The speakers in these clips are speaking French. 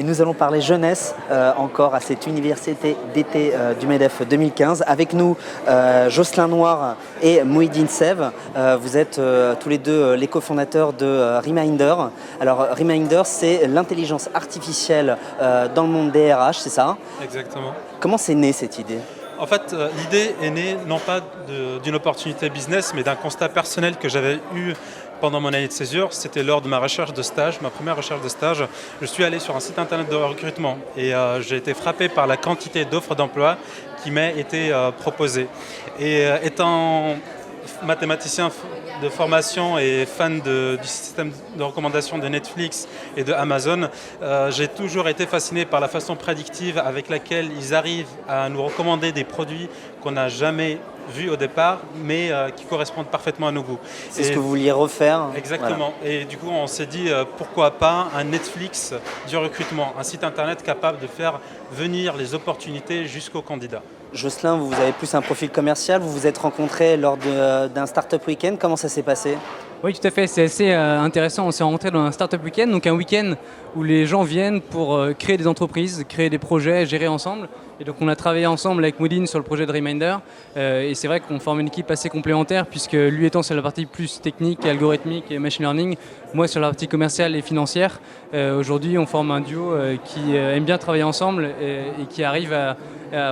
nous allons parler jeunesse encore à cette université d'été du MEDEF 2015. Avec nous, Jocelyn Noir et Mouhidine Sev. Vous êtes tous les deux les cofondateurs de Reminder. Alors Reminder, c'est l'intelligence artificielle dans le monde des RH, c'est ça? Exactement. Comment c'est né cette idée? En fait, l'idée est née non pas d'une opportunité business, mais d'un constat personnel que j'avais eu pendant mon année de césure. C'était lors de ma recherche de stage, ma première recherche de stage. Je suis allé sur un site internet de recrutement et j'ai été frappé par la quantité d'offres d'emploi qui m'a été proposée. Et étant mathématicien de formation et fan du système de recommandation de Netflix et de Amazon, j'ai toujours été fasciné par la façon prédictive avec laquelle ils arrivent à nous recommander des produits qu'on n'a jamais vus au départ, mais qui correspondent parfaitement à nos goûts. C'est ce que vous vouliez refaire. Exactement. Voilà. Et du coup, on s'est dit, pourquoi pas un Netflix du recrutement, un site internet capable de faire venir les opportunités jusqu'aux candidats. Jocelyn, vous avez plus un profil commercial, vous vous êtes rencontrés lors d'un Startup Weekend, comment ça s'est passé? Oui, tout à fait, c'est assez intéressant. On s'est rencontrés dans un Startup Weekend, donc un week-end où les gens viennent pour créer des entreprises, créer des projets, gérer ensemble. Et donc on a travaillé ensemble avec Mouhidine sur le projet de Reminder. Et c'est vrai qu'on forme une équipe assez complémentaire, puisque lui étant sur la partie plus technique, algorithmique et machine learning, moi sur la partie commerciale et financière. Aujourd'hui, on forme un duo qui aime bien travailler ensemble et qui arrive à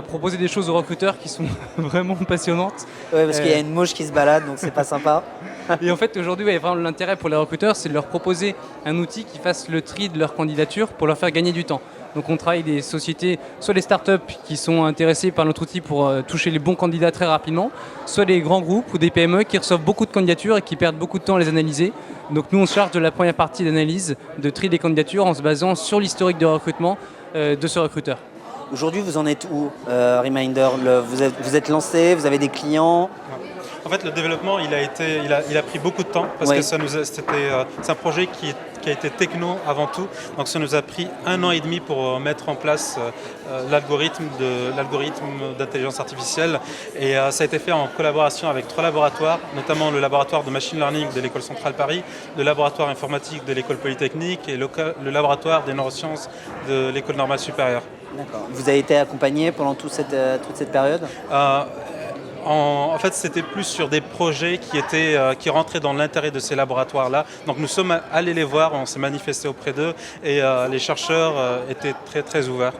proposer des choses aux recruteurs qui sont vraiment passionnantes. Oui, parce qu'il y a une mouche qui se balade, donc c'est pas sympa. Et en fait, aujourd'hui, vraiment l'intérêt pour les recruteurs, c'est de leur proposer un outil qui fasse le tri de leur candidature pour leur faire gagner du temps. Donc on travaille avec des sociétés, soit des startups qui sont intéressées par notre outil pour toucher les bons candidats très rapidement, soit des grands groupes ou des PME qui reçoivent beaucoup de candidatures et qui perdent beaucoup de temps à les analyser. Donc nous, on se charge de la première partie d'analyse, de tri des candidatures en se basant sur l'historique de recrutement de ce recruteur. Aujourd'hui, vous en êtes où, Reminder? Vous êtes lancé, vous avez des clients? En fait, le développement, il a pris beaucoup de temps parce que c'est un projet qui a été techno avant tout. Donc ça nous a pris 1 an et demi pour mettre en place l'algorithme d'intelligence artificielle. Et ça a été fait en collaboration avec 3 laboratoires, notamment le laboratoire de machine learning de l'École centrale Paris, le laboratoire informatique de l'École polytechnique et le laboratoire des neurosciences de l'École normale supérieure. D'accord. Vous avez été accompagné pendant toute cette période? En fait, c'était plus sur des projets qui rentraient dans l'intérêt de ces laboratoires-là. Donc nous sommes allés les voir, on s'est manifesté auprès d'eux et les chercheurs étaient très très ouverts.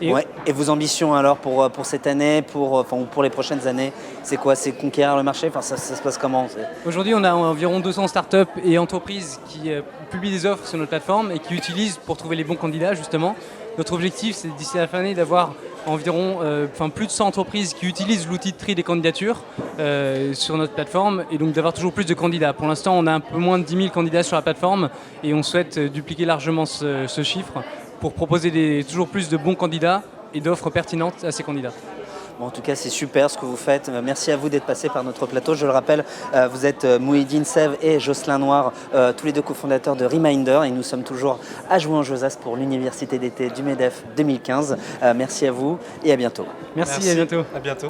Et vos ambitions alors pour cette année, pour les prochaines années, c'est quoi? C'est conquérir le marché? Ça se passe comment? Aujourd'hui, on a environ 200 startups et entreprises qui publient des offres sur notre plateforme et qui utilisent pour trouver les bons candidats justement. Notre objectif, c'est d'ici la fin d'année d'avoir environ plus de 100 entreprises qui utilisent l'outil de tri des candidatures sur notre plateforme et donc d'avoir toujours plus de candidats. Pour l'instant, on a un peu moins de 10 000 candidats sur la plateforme et on souhaite dupliquer largement ce chiffre pour proposer toujours plus de bons candidats et d'offres pertinentes à ces candidats. Bon, en tout cas, c'est super ce que vous faites. Merci à vous d'être passé par notre plateau. Je le rappelle, vous êtes Mouhidine Sev et Jocelyn Noir, tous les deux cofondateurs de Reminder. Et nous sommes toujours à Jouan-Josas pour l'Université d'été du MEDEF 2015. Merci à vous et à bientôt. Merci. À bientôt. À bientôt.